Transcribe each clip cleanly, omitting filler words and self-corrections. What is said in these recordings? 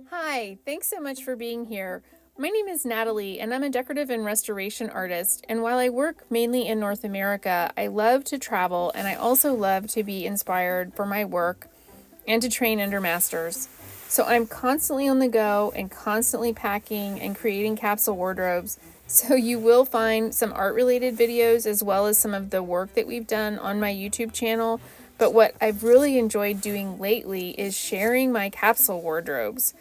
Hi, thanks so much for being here. My name is Natalie, and I'm a decorative and restoration artist. And while I work mainly in North America, I love to travel and I also love to be inspired for my work and to train under masters. So I'm constantly on the go and constantly packing and creating capsule wardrobes. So you will find some art related videos as well as some of the work that we've done on my YouTube channel. But what I've really enjoyed doing lately is sharing my capsule wardrobes.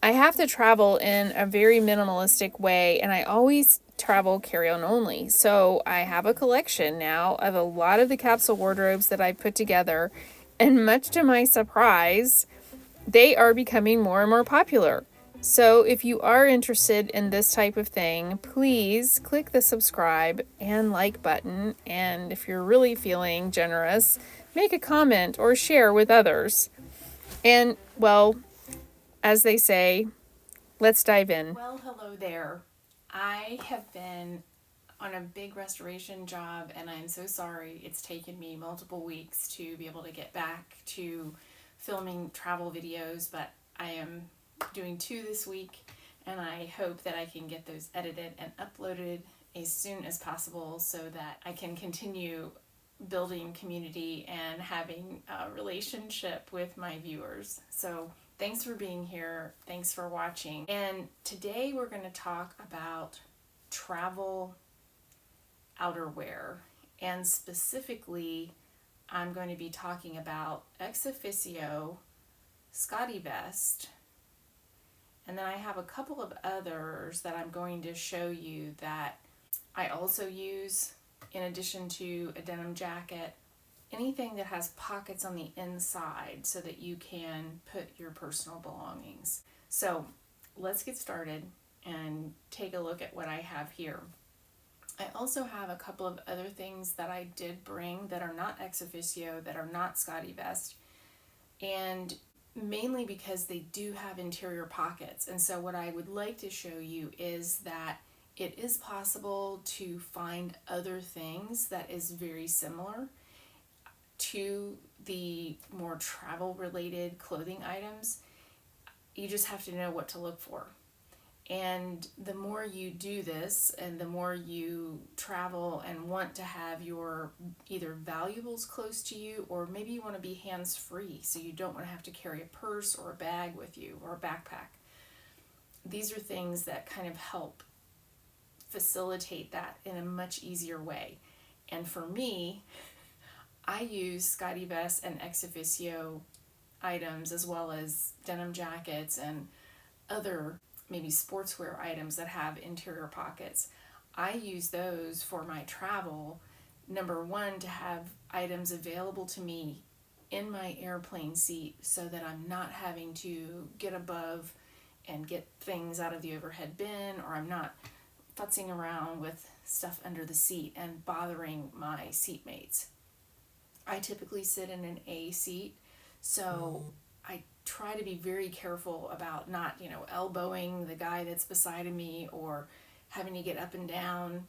I have to travel in a very minimalistic way, and I always travel carry-on only. So I have a collection now of a lot of the capsule wardrobes that I put together, and much to my surprise, they are becoming more and more popular. So if you are interested in this type of thing, please click the subscribe and like button, and if you're really feeling generous, make a comment or share with others. And well, as they say, let's dive in. Well, hello there. I have been on a big restoration job, and I'm so sorry it's taken me multiple weeks to be able to get back to filming travel videos, but I am doing two this week, and I hope that I can get those edited and uploaded as soon as possible so that I can continue building community and having a relationship with my viewers. So thanks for being here. Thanks for watching. And today we're going to talk about travel outerwear. And specifically, I'm going to be talking about ExOfficio, Scottevest, and then I have a couple of others that I'm going to show you that I also use in addition to a denim jacket. Anything that has pockets on the inside so that you can put your personal belongings. So let's get started and take a look at what I have here. I also have a couple of other things that I did bring that are not ExOfficio, that are not Scottevest, and mainly because they do have interior pockets. And so what I would like to show you is that it is possible to find other things that is very similar to the more travel related clothing items. You just have to know what to look for. And the more you do this and the more you travel and want to have your either valuables close to you, or maybe you want to be hands free so you don't want to have to carry a purse or a bag with you or a backpack. These are things that kind of help facilitate that in a much easier way. And for me, I use Scottevest and ExOfficio items as well as denim jackets and other maybe sportswear items that have interior pockets. I use those for my travel. Number one, to have items available to me in my airplane seat so that I'm not having to get above and get things out of the overhead bin, or I'm not futzing around with stuff under the seat and bothering my seatmates. I typically sit in an A seat, so I try to be very careful about not, elbowing the guy that's beside of me or having to get up and down,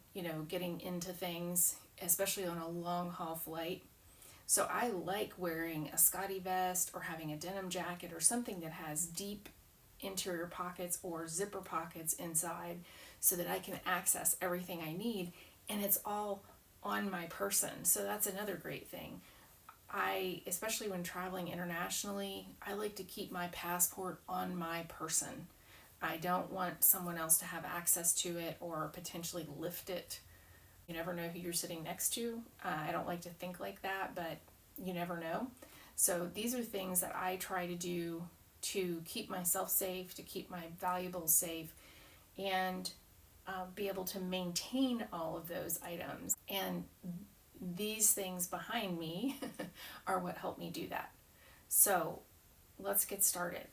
getting into things, especially on a long haul flight. So I like wearing a Scottevest or having a denim jacket or something that has deep interior pockets or zipper pockets inside so that I can access everything I need, and it's all on my person. So that's another great thing. Especially when traveling internationally, I like to keep my passport on my person. I don't want someone else to have access to it or potentially lift it. You never know who you're sitting next to. I don't like to think like that, but you never know. So these are things that I try to do to keep myself safe, to keep my valuables safe, and be able to maintain all of those items. And these things behind me are what help me do that. So let's get started.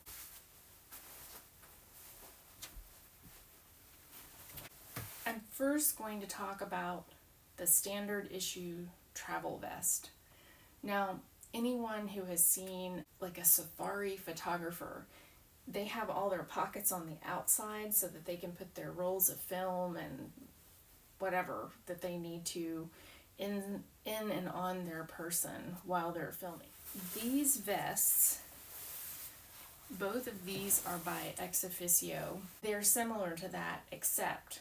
I'm first going to talk about the standard issue travel vest. Now, anyone who has seen like a safari photographer, they have all their pockets on the outside so that they can put their rolls of film and whatever that they need to in and on their person while they're filming. These vests Both of these are by ExOfficio. They're similar to that, except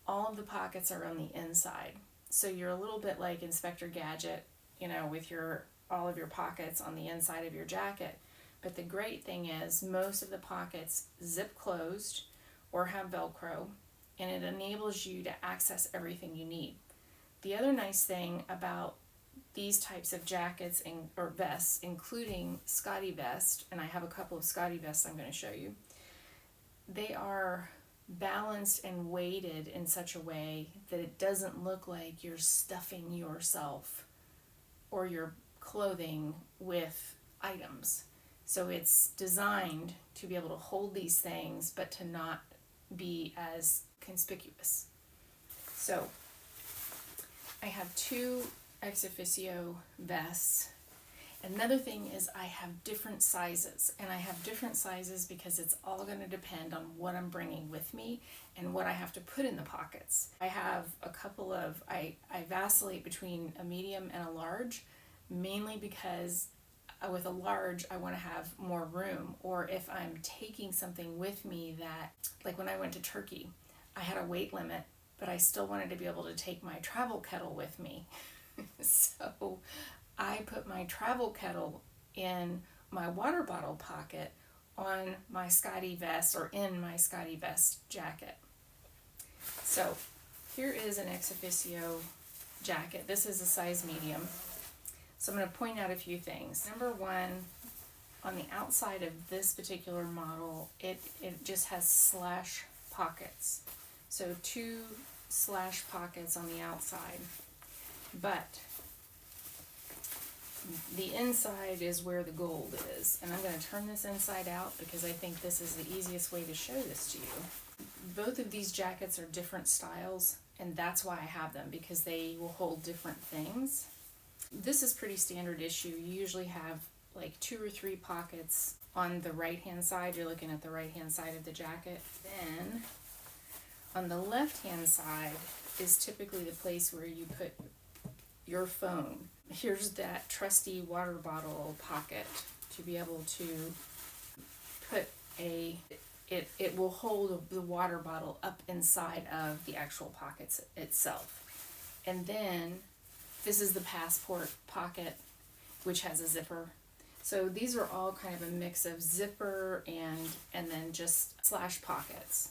all of the pockets are on the inside. So you're a little bit like Inspector Gadget, with all of your pockets on the inside of your jacket. But the great thing is most of the pockets zip closed or have Velcro, and it enables you to access everything you need. The other nice thing about these types of jackets or vests, including Scottevest, and I have a couple of Scottevest I'm going to show you, they are balanced and weighted in such a way that it doesn't look like you're stuffing yourself or your clothing with items. So it's designed to be able to hold these things but to not be as conspicuous. So I have two ExOfficio vests. Another thing is I have different sizes, and I have different sizes because it's all going to depend on what I'm bringing with me and what I have to put in the pockets. I have a couple of, I vacillate between a medium and a large, mainly because with a large I want to have more room, or if I'm taking something with me that, like when I went to Turkey, I had a weight limit, but I still wanted to be able to take my travel kettle with me. So I put my travel kettle in my water bottle pocket on my Scottevest, or in my Scottevest jacket. So here is an ExOfficio jacket. This is a size medium. So I'm going to point out a few things. Number one, on the outside of this particular model, it just has slash pockets. So 2 slash pockets on the outside. But the inside is where the gold is. And I'm going to turn this inside out because I think this is the easiest way to show this to you. Both of these jackets are different styles, and that's why I have them, because they will hold different things. This is pretty standard issue. You usually have like 2 or 3 pockets on the right hand side. You're looking at the right hand side of the jacket. Then on the left hand side is typically the place where you put your phone. Here's that trusty water bottle pocket to be able to put it will hold the water bottle up inside of the actual pockets itself. And then this is the passport pocket, which has a zipper. So these are all kind of a mix of zipper and then just slash pockets.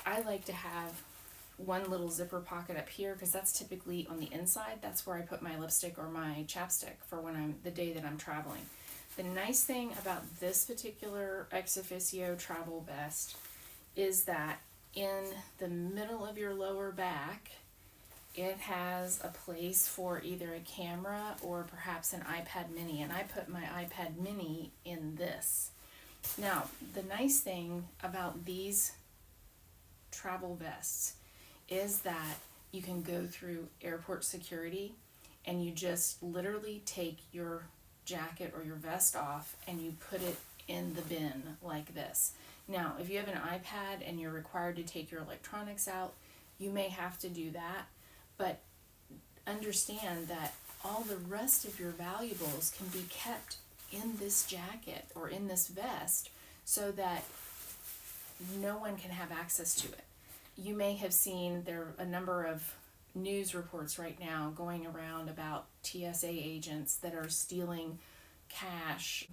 I like to have one little zipper pocket up here because that's typically on the inside. That's where I put my lipstick or my chapstick for the day that I'm traveling. The nice thing about this particular ExOfficio travel vest is that in the middle of your lower back, it has a place for either a camera or perhaps an iPad mini, and I put my iPad mini in this. Now, the nice thing about these travel vests is that you can go through airport security and you just literally take your jacket or your vest off and you put it in the bin like this. Now, if you have an iPad and you're required to take your electronics out, you may have to do that, but understand that all the rest of your valuables can be kept in this jacket or in this vest so that no one can have access to it. You may have seen there are a number of news reports right now going around about TSA agents that are stealing cash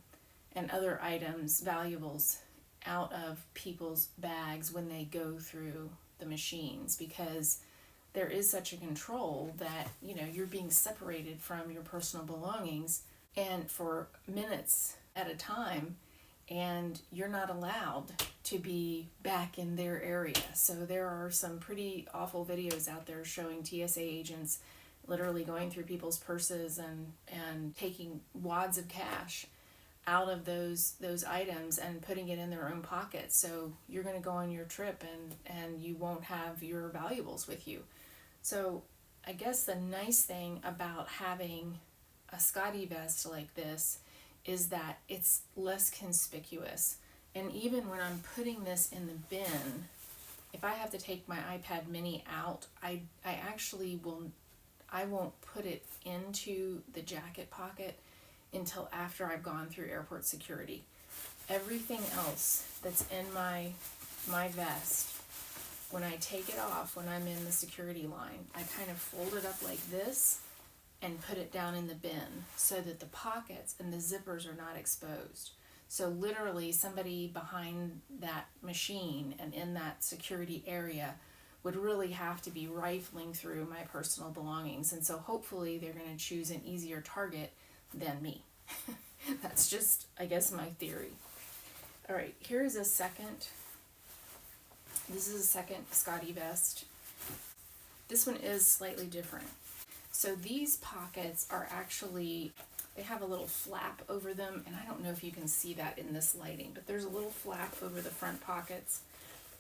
and other items, valuables, out of people's bags when they go through the machines, because there is such a control that you're being separated from your personal belongings and for minutes at a time, and you're not allowed to be back in their area. So there are some pretty awful videos out there showing TSA agents literally going through people's purses and taking wads of cash out of those items and putting it in their own pockets. So you're going to go on your trip and you won't have your valuables with you. So I guess the nice thing about having a Scottevest like this is that it's less conspicuous. And even when I'm putting this in the bin, if I have to take my iPad mini out, I won't put it into the jacket pocket until after I've gone through airport security. everything else that's in my vest, when I take it off, when I'm in the security line, I kind of fold it up like this and put it down in the bin so that the pockets and the zippers are not exposed. So literally somebody behind that machine and in that security area would really have to be rifling through my personal belongings. And so hopefully they're going to choose an easier target than me. That's just, I guess, my theory. All right, here's a second. This is a second Scottevest. This one is slightly different. So these pockets are actually, they have a little flap over them, and I don't know if you can see that in this lighting, but there's a little flap over the front pockets.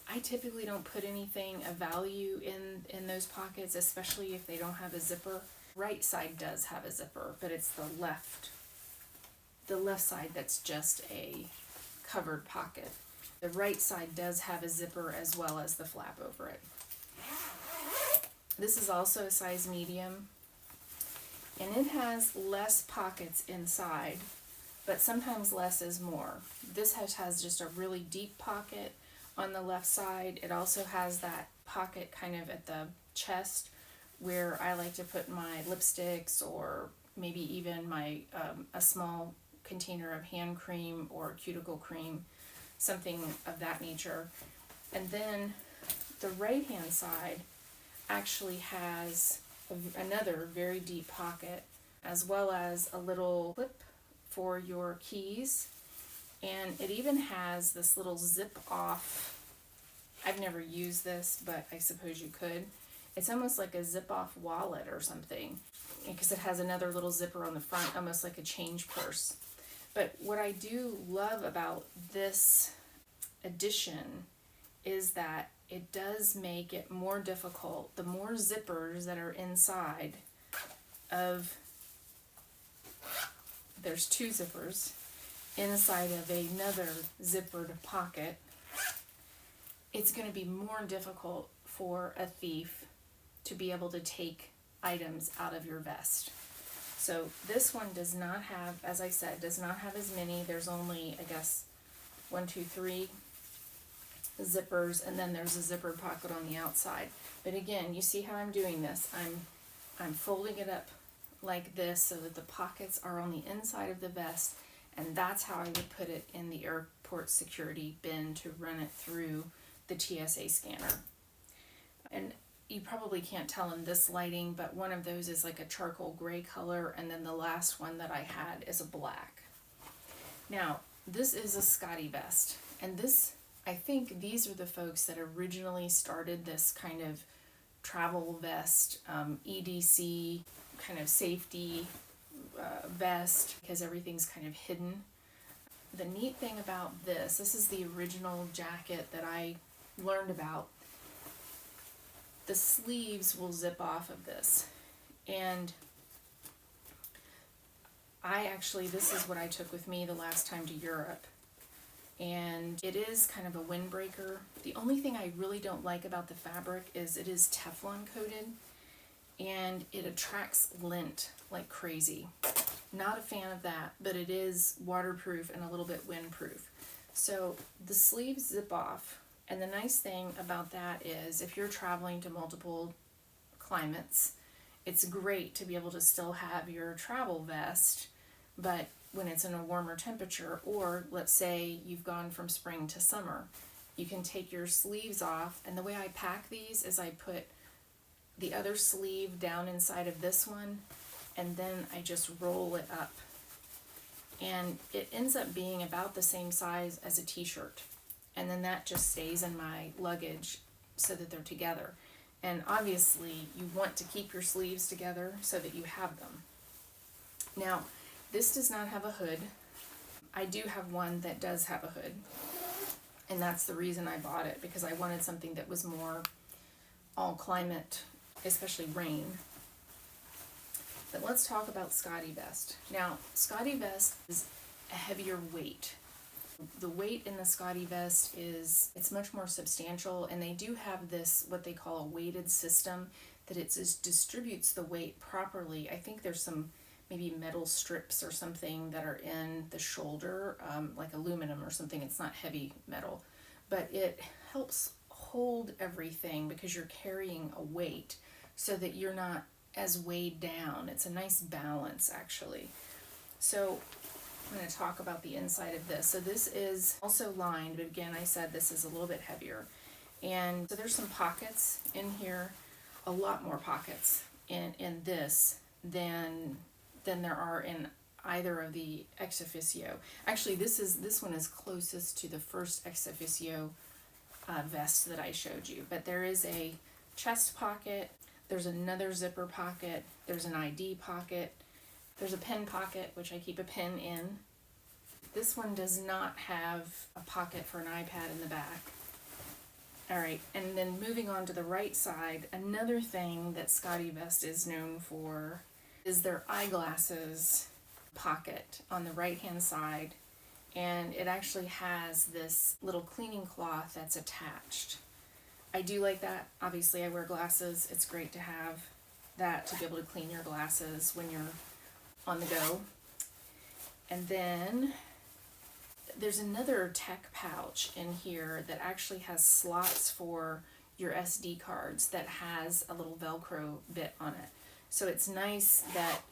I typically don't put anything of value in those pockets, especially if they don't have a zipper. Right side does have a zipper, but it's the left side that's just a covered pocket. The right side does have a zipper as well as the flap over it. This is also a size medium, and it has less pockets inside, but sometimes less is more. This has just a really deep pocket on the left side. It also has that pocket kind of at the chest where I like to put my lipsticks, or maybe even my a small container of hand cream or cuticle cream, something of that nature. And then the right hand side actually has another very deep pocket, as well as a little clip for your keys, and it even has this little zip off. I've never used this, but I suppose you could. It's almost like a zip off wallet or something, because it has another little zipper on the front, almost like a change purse. But what I do love about this addition is that it does make it more difficult. The more zippers that are inside of, there's two zippers inside of another zippered pocket, it's going to be more difficult for a thief to be able to take items out of your vest. So this one does not have, as I said, does not have as many. There's only, I guess, 1, 2, 3 zippers, and then there's a zippered pocket on the outside. But again, you see how I'm doing this. I'm folding it up like this so that the pockets are on the inside of the vest, and that's how I would put it in the airport security bin to run it through the TSA scanner. And you probably can't tell in this lighting, but one of those is like a charcoal gray color, and then the last one that I had is a black. Now, this is a Scottevest, and this, I think these are the folks that originally started this kind of travel vest, EDC kind of safety vest, because everything's kind of hidden. The neat thing about this is the original jacket that I learned about. The sleeves will zip off of this, and this is what I took with me the last time to Europe, and it is kind of a windbreaker. The only thing I really don't like about the fabric is it is Teflon coated, and it attracts lint like crazy. Not a fan of that, but it is waterproof and a little bit windproof. So the sleeves zip off, and the nice thing about that is if you're traveling to multiple climates, it's great to be able to still have your travel vest, but when it's in a warmer temperature, or let's say you've gone from spring to summer, you can take your sleeves off. And the way I pack these is I put the other sleeve down inside of this one, and then I just roll it up, and it ends up being about the same size as a t-shirt, and then that just stays in my luggage so that they're together. And obviously you want to keep your sleeves together so that you have them. Now, this does not have a hood. I do have one that does have a hood, and that's the reason I bought it, because I wanted something that was more all climate, especially rain. But let's talk about Scottevest. Now, Scottevest is a heavier weight. The weight in the Scottevest it's much more substantial, and they do have this, what they call a weighted system, that it just distributes the weight properly. I think there's some maybe metal strips or something that are in the shoulder, like aluminum or something. It's not heavy metal, but it helps hold everything because you're carrying a weight so that you're not as weighed down. It's a nice balance, actually. So I'm going to talk about the inside of this. So this is also lined, but again, I said this is a little bit heavier. And so there's some pockets in here, a lot more pockets in this than there are in either of the ExOfficio. Actually, this one is closest to the first ExOfficio vest that I showed you. But there is a chest pocket, there's another zipper pocket, there's an ID pocket, there's a pen pocket, which I keep a pen in. This one does not have a pocket for an iPad in the back. All right, and then moving on to the right side, another thing that Scottevest is known for is their eyeglasses pocket on the right-hand side, and it actually has this little cleaning cloth that's attached. I do like that. Obviously, I wear glasses. It's great to have that to be able to clean your glasses when you're on the go. And then there's another tech pouch in here that actually has slots for your SD cards that has a little Velcro bit on it. So it's nice that,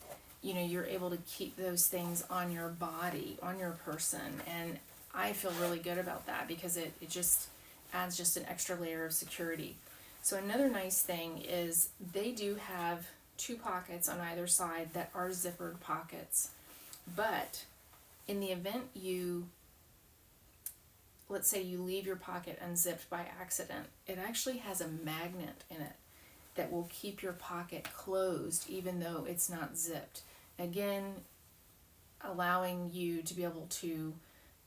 you know, you're able to keep those things on your body, on your person. And I feel really good about that because it just adds just an extra layer of security. So another nice thing is they do have 2 pockets on either side that are zippered pockets. But in the event let's say you leave your pocket unzipped by accident, it actually has a magnet in it that will keep your pocket closed even though it's not zipped. Again, allowing you to be able to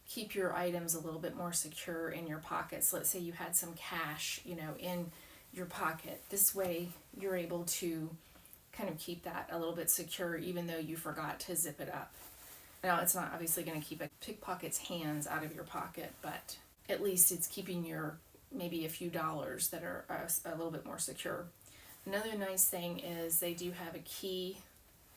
keep your items a little bit more secure in your pockets. Let's say you had some cash, you know, in your pocket. This way you're able to kind of keep that a little bit secure even though you forgot to zip it up. Now, it's not obviously going to keep a pickpocket's hands out of your pocket, but at least it's keeping your maybe a few dollars that are a little bit more secure. Another nice thing is they do have a key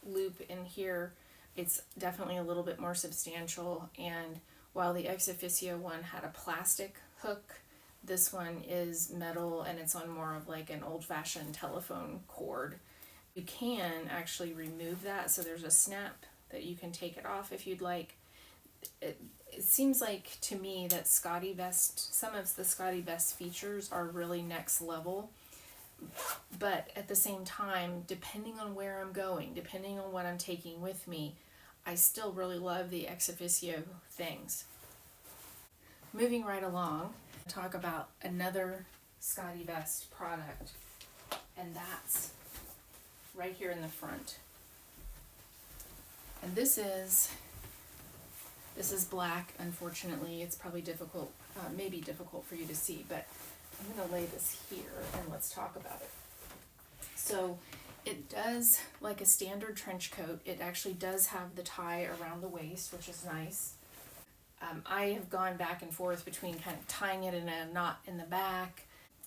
loop in here. It's definitely a little bit more substantial, and while the ExOfficio one had a plastic hook, this one is metal and it's on more of like an old-fashioned telephone cord. You can actually remove that, so there's a snap that you can take it off if you'd like. It seems like to me that Scottevest, some of the Scottevest features are really next level, but at the same time, depending on where I'm going, depending on what I'm taking with me, I still really love the ExOfficio things. Moving right along, talk about another Scottevest product, and that's right here in the front. And this is black. Unfortunately, it's probably difficult, maybe difficult for you to see, but I'm going to lay this here and let's talk about it. So it does, like a standard trench coat, it actually does have the tie around the waist, which is nice. I have gone back and forth between kind of tying it in a knot in the back,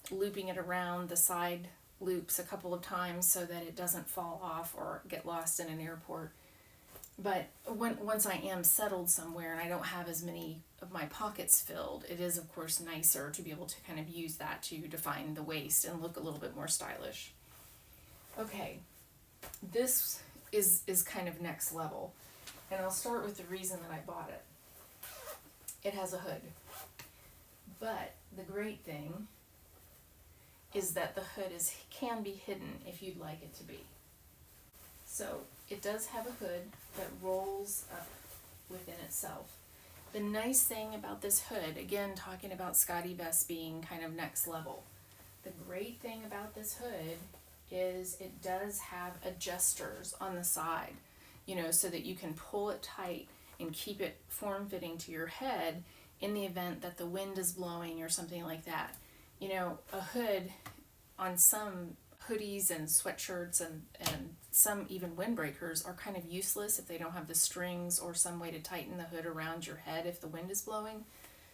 looping it around the side loops a couple of times so that it doesn't fall off or get lost in an airport. But once I am settled somewhere and I don't have as many of my pockets filled, it is of course nicer to be able to kind of use that to define the waist and look a little bit more stylish. Okay, this is kind of next level, and I'll start with the reason that I bought it. It has a hood, but the great thing is that the hood can be hidden if you'd like it to be. So it does have a hood that rolls up within itself. The nice thing about this hood, again talking about Scottevest being kind of next level, the great thing about this hood is it does have adjusters on the side, you know, so that you can pull it tight and keep it form-fitting to your head in the event that the wind is blowing or something like that. You know, a hood on some hoodies and sweatshirts and some even windbreakers are kind of useless if they don't have the strings or some way to tighten the hood around your head if the wind is blowing.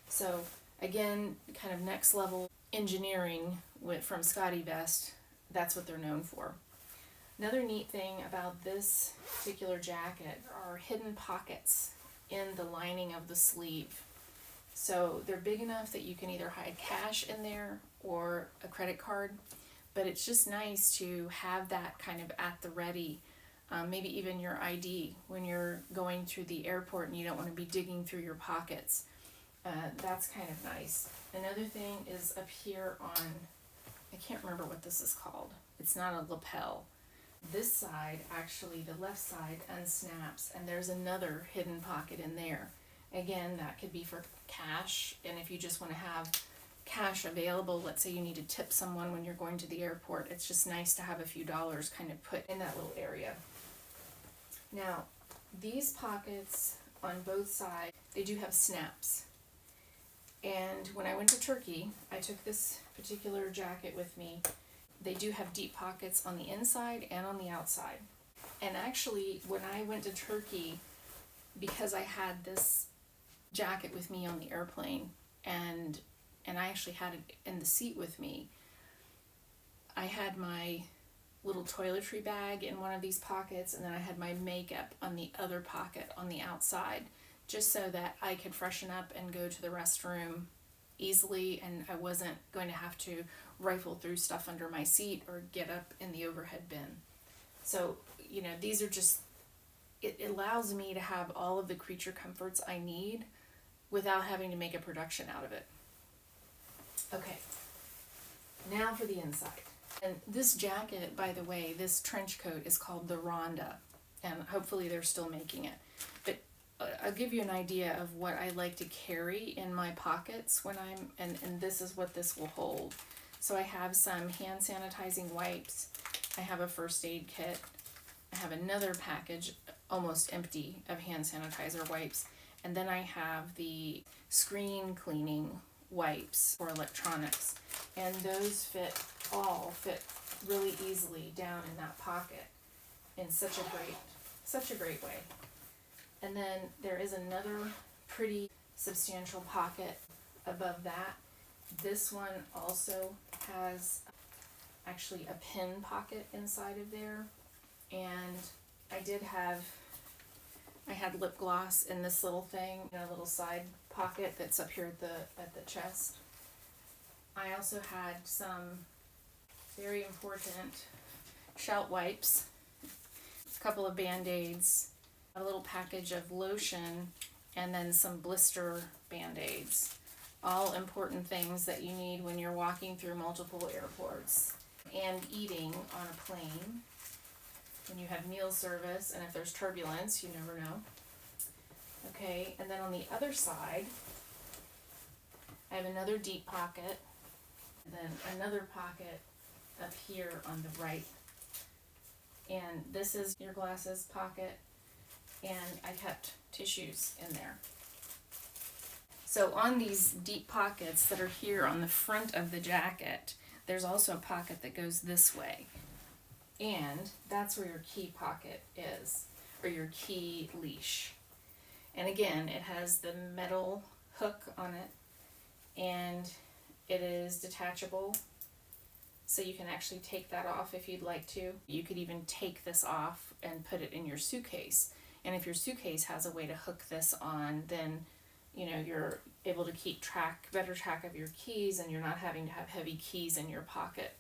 So again, kind of next level engineering from Scottevest, that's what they're known for. Another neat thing about this particular jacket are hidden pockets in the lining of the sleeve. So they're big enough that you can either hide cash in there or a credit card, but it's just nice to have that kind of at the ready. Maybe even your ID when you're going through the airport and you don't want to be digging through your pockets. That's kind of nice. Another thing is up here on, I can't remember what this is called. It's not a lapel. This side, actually, the left side unsnaps, and there's another hidden pocket in there. Again, that could be for cash, and if you just want to have cash available, let's say you need to tip someone when you're going to the airport, it's just nice to have a few dollars kind of put in that little area. Now, these pockets on both sides, they do have snaps. And when I went to Turkey, I took this particular jacket with me. They do have deep pockets on the inside and on the outside. And actually, when I went to Turkey, because I had this jacket with me on the airplane, and I actually had it in the seat with me, I had my little toiletry bag in one of these pockets, and then I had my makeup on the other pocket on the outside, just so that I could freshen up and go to the restroom easily, and I wasn't going to have to rifle through stuff under my seat or get up in the overhead bin. So, these are just, it allows me to have all of the creature comforts I need without having to make a production out of it. Okay, now for the inside. And this jacket, by the way, this trench coat is called the Rhonda, and hopefully they're still making it. But I'll give you an idea of what I like to carry in my pockets when and this is what this will hold. So I have some hand sanitizing wipes, I have a first aid kit, I have another package, almost empty, of hand sanitizer wipes, and then I have the screen cleaning wipes for electronics, and those all fit really easily down in that pocket in such a great way. And then there is another pretty substantial pocket above that. This one also has actually a pin pocket inside of there, and I had lip gloss in this little thing, in a little side pocket that's up here at the chest. I also had some very important shout wipes, a couple of Band-Aids, a little package of lotion, and then some blister Band-Aids. All important things that you need when you're walking through multiple airports and eating on a plane, when you have meal service, and if there's turbulence, you never know. Okay, and then on the other side, I have another deep pocket, and then another pocket up here on the right. And this is your glasses pocket, and I kept tissues in there. So on these deep pockets that are here on the front of the jacket, there's also a pocket that goes this way. And that's where your key pocket is, or your key leash. And again, it has the metal hook on it, and it is detachable, so you can actually take that off if you'd like to. You could even take this off and put it in your suitcase. And if your suitcase has a way to hook this on, then you're able to keep better track of your keys, and you're not having to have heavy keys in your pocket.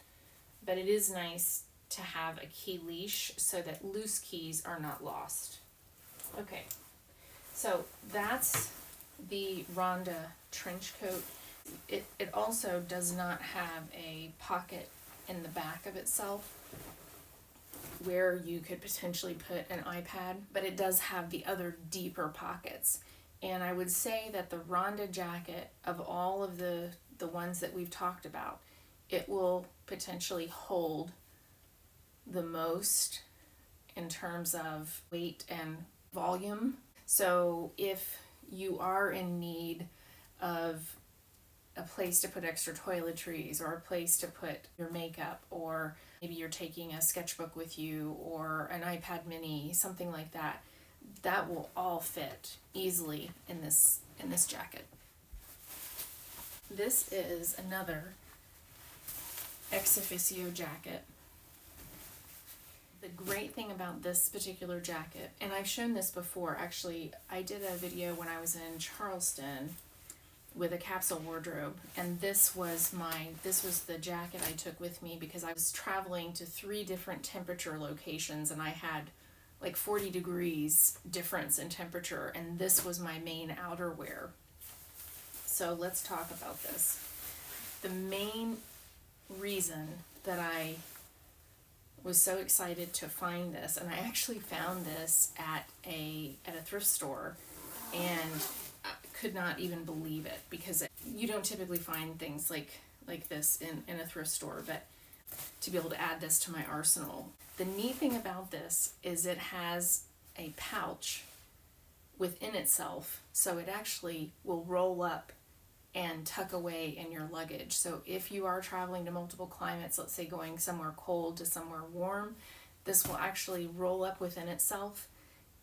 But it is nice to have a key leash so that loose keys are not lost. Okay, so that's the Rhonda trench coat. It also does not have a pocket in the back of itself where you could potentially put an iPad, but it does have the other deeper pockets. And I would say that the Rhonda jacket, of all of the ones that we've talked about, it will potentially hold the most in terms of weight and volume. So if you are in need of a place to put extra toiletries, or a place to put your makeup, or maybe you're taking a sketchbook with you, or an iPad mini, something like that, that will all fit easily in this jacket. This is another ExOfficio jacket. The The great thing about this particular jacket, and I've shown this before, actually, I did a video when I was in Charleston with a capsule wardrobe, and this was the jacket I took with me because I was traveling to 3 different temperature locations, and I had like 40 degrees difference in temperature, and this was my main outerwear. So let's talk about this. The main reason that I was so excited to find this, and I actually found this at a thrift store, and I could not even believe it, because you don't typically find things like this in a thrift store, but to be able to add this to my arsenal. The neat thing about this is it has a pouch within itself, so it actually will roll up and tuck away in your luggage. So if you are traveling to multiple climates, let's say going somewhere cold to somewhere warm, this will actually roll up within itself,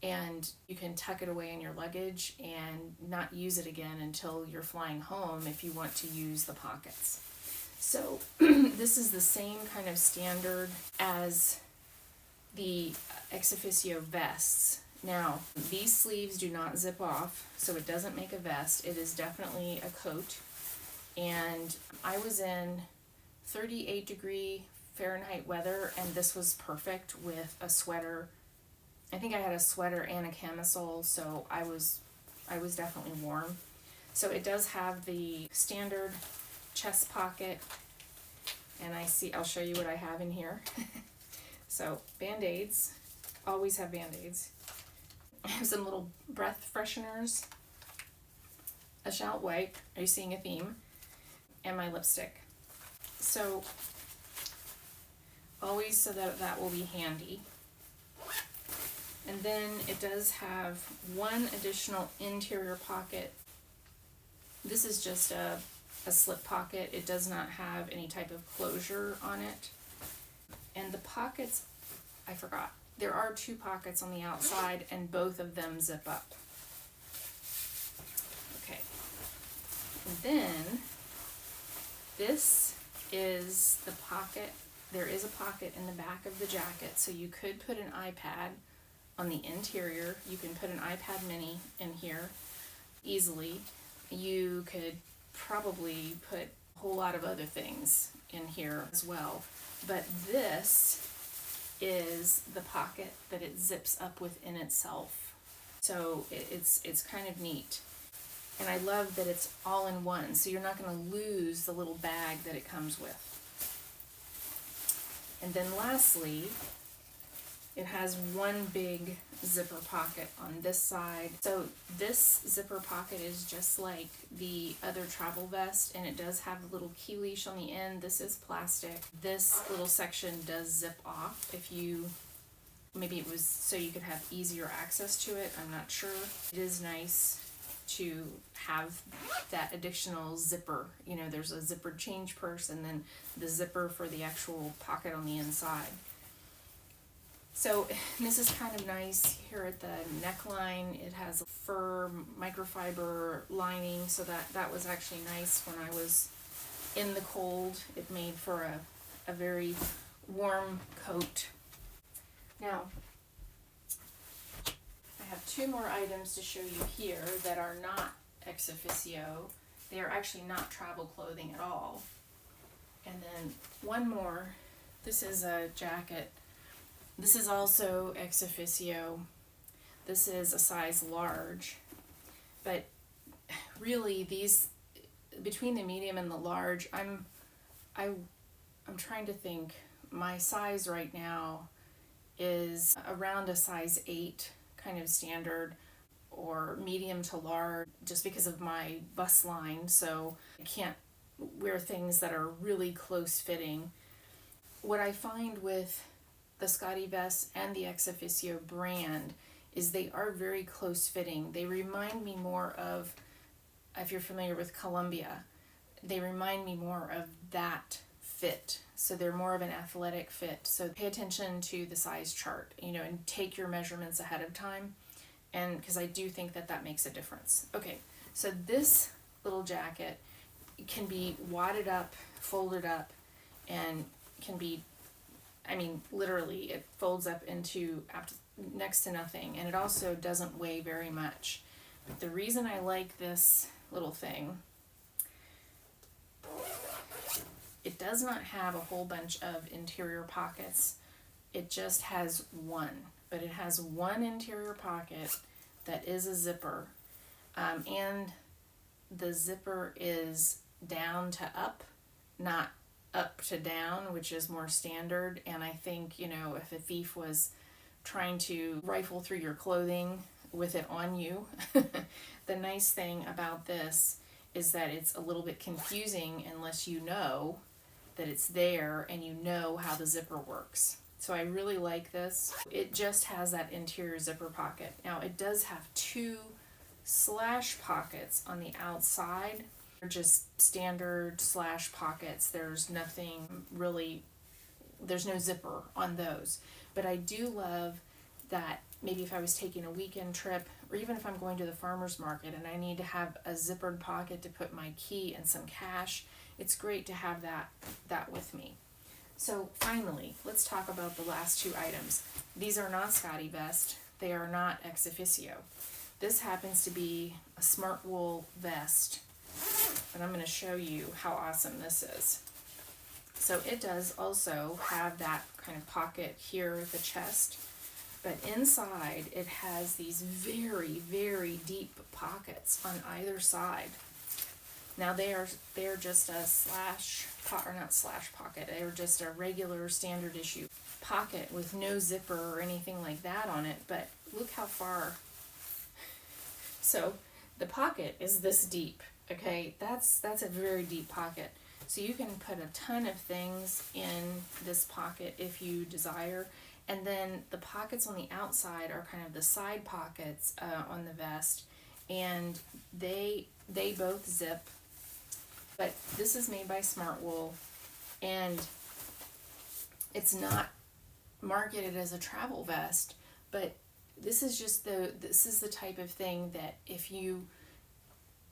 and you can tuck it away in your luggage and not use it again until you're flying home if you want to use the pockets. So this is the same kind of standard as the ExOfficio vests. Now, these sleeves do not zip off, so it doesn't make a vest. It is definitely a coat. And I was in 38 degree Fahrenheit weather, and this was perfect with a sweater. I think I had a sweater and a camisole, so I was definitely warm. So it does have the standard chest pocket, and I'll show you what I have in here. So Band-Aids, always have Band-Aids. I have some little breath fresheners, a shout wipe, are you seeing a theme, and my lipstick. So always, so that will be handy. And then it does have one additional interior pocket. This is just a slip pocket. It does not have any type of closure on it. And the pockets, I forgot. There are 2 pockets on the outside, and both of them zip up. Okay. And then this is the pocket. There is a pocket in the back of the jacket, so you could put an iPad on the interior. You can put an iPad mini in here easily. You could probably put a whole lot of other things in here as well. But this is the pocket that it zips up within itself. So it's kind of neat. And I love that it's all in one, so you're not going to lose the little bag that it comes with. And then lastly, it has one big zipper pocket on this side. So this zipper pocket is just like the other travel vest, and it does have a little key leash on the end. This is plastic. This little section does zip off if you, maybe it was so you could have easier access to it. I'm not sure. It is nice to have that additional zipper. You know, there's a zippered change purse and then the zipper for the actual pocket on the inside. So this is kind of nice here at the neckline. It has a fur microfiber lining, so that was actually nice when I was in the cold. It made for a very warm coat. Now, I have 2 more items to show you here that are not ExOfficio. They are actually not travel clothing at all. And then one more. This is a jacket. This is also ExOfficio. This is a size large, but really these, between the medium and the large, I'm trying to think. My size right now is around a size 8, kind of standard, or medium to large, just because of my bust line, so I can't wear things that are really close fitting. What I find with the Scottevest and the ExOfficio brand is they are very close fitting. They remind me more of, if you're familiar with Columbia, they remind me more of that fit. So they're more of an athletic fit. So pay attention to the size chart, and take your measurements ahead of time, and because I do think that makes a difference. Okay, so this little jacket can be wadded up, folded up, and can be I mean, literally, it folds up into next to nothing, and it also doesn't weigh very much. But the reason I like this little thing, it does not have a whole bunch of interior pockets. It just has one, but it has one interior pocket that is a zipper, and the zipper is down to up, not up to down, which is more standard. And I think, you know, if a thief was trying to rifle through your clothing with it on you, the nice thing about this is that it's a little bit confusing unless you know that it's there and you know how the zipper works. So I really like this. It just has that interior zipper pocket. Now it does have two slash pockets on the outside. They're just standard slash pockets. There's nothing really, there's no zipper on those. But I do love that maybe if I was taking a weekend trip, or even if I'm going to the farmer's market and I need to have a zippered pocket to put my key and some cash, it's great to have that with me. So finally, let's talk about the last two items. These are not Scottevest. They are not ExOfficio. This happens to be a smart wool vest, and I'm going to show you how awesome this is. So it does also have that kind of pocket here at the chest, but inside it has these very, very deep pockets on either side. Now they are just a not slash pocket. They are just a regular standard issue pocket with no zipper or anything like that on it. But look how far. So the pocket is this deep. Okay, that's a very deep pocket. So you can put a ton of things in this pocket if you desire. And then the pockets on the outside are kind of the side pockets on the vest, and they both zip. But this is made by Smart Wool, and it's not marketed as a travel vest, but this is the type of thing that if you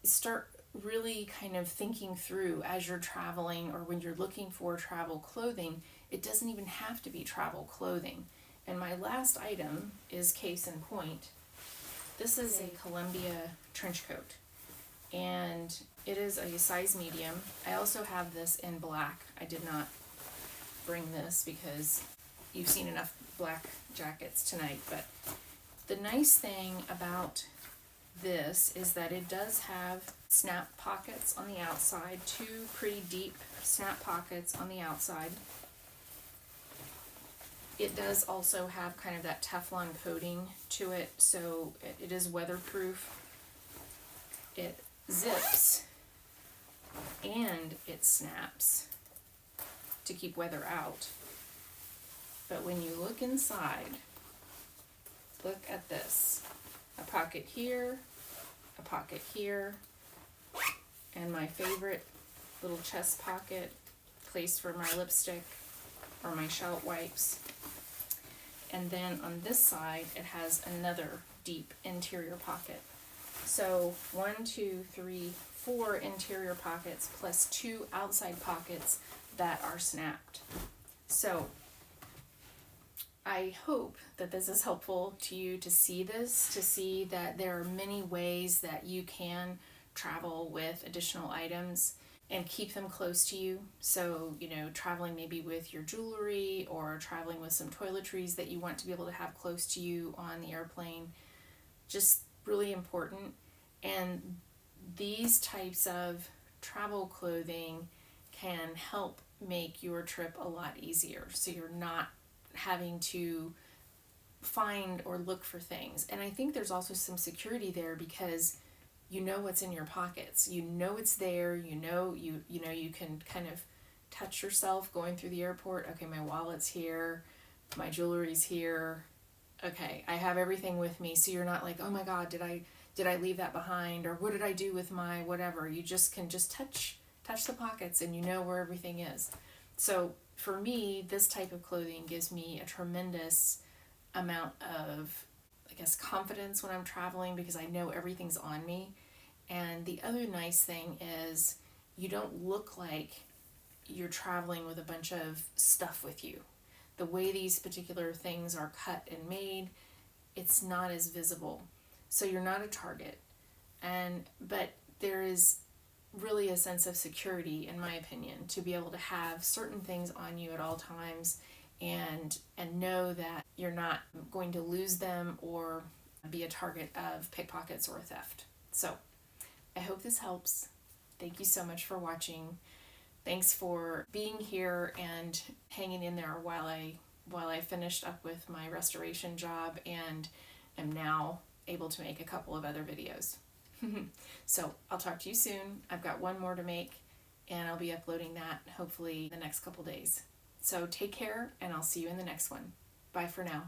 start really kind of thinking through as you're traveling or when you're looking for travel clothing, it doesn't even have to be travel clothing. And my last item is case in point. This is a Columbia trench coat, and it is a size medium. I also have this in black. I did not bring this because you've seen enough black jackets tonight, but the nice thing about this is that it does have snap pockets on the outside, two pretty deep snap pockets on the outside. It does also have kind of that Teflon coating to it, so it is weatherproof. It zips and it snaps to keep weather out. But when you look inside, look at this. A pocket here, and my favorite little chest pocket, place for my lipstick or my shelt wipes. And then on this side, it has another deep interior pocket. So 1, 2, 3, 4 interior pockets plus 2 outside pockets that are snapped. So I hope that this is helpful to you to see this, to see that there are many ways that you can travel with additional items and keep them close to you. So, you know, traveling maybe with your jewelry or traveling with some toiletries that you want to be able to have close to you on the airplane, just really important. And these types of travel clothing can help make your trip a lot easier, so you're not having to find or look for things. And I think there's also some security there because you know what's in your pockets. You know it's there. You know you can kind of touch yourself going through the airport. Okay, my wallet's here, my jewelry's here. Okay, I have everything with me. So you're not like, oh my God, did I leave that behind, or what did I do with my whatever? You just can just touch the pockets and you know where everything is. So for me, this type of clothing gives me a tremendous amount of, I guess, confidence when I'm traveling because I know everything's on me. And the other nice thing is you don't look like you're traveling with a bunch of stuff with you. the way these particular things are cut and made, it's not as visible. So you're not a target. But there is really a sense of security, in my opinion, to be able to have certain things on you at all times and know that you're not going to lose them or be a target of pickpockets or theft. So I hope this helps. Thank you so much for watching. Thanks for being here and hanging in there while I finished up with my restoration job and am now able to make a couple of other videos. So I'll talk to you soon. I've got one more to make and I'll be uploading that hopefully the next couple days. So take care and I'll see you in the next one. Bye for now.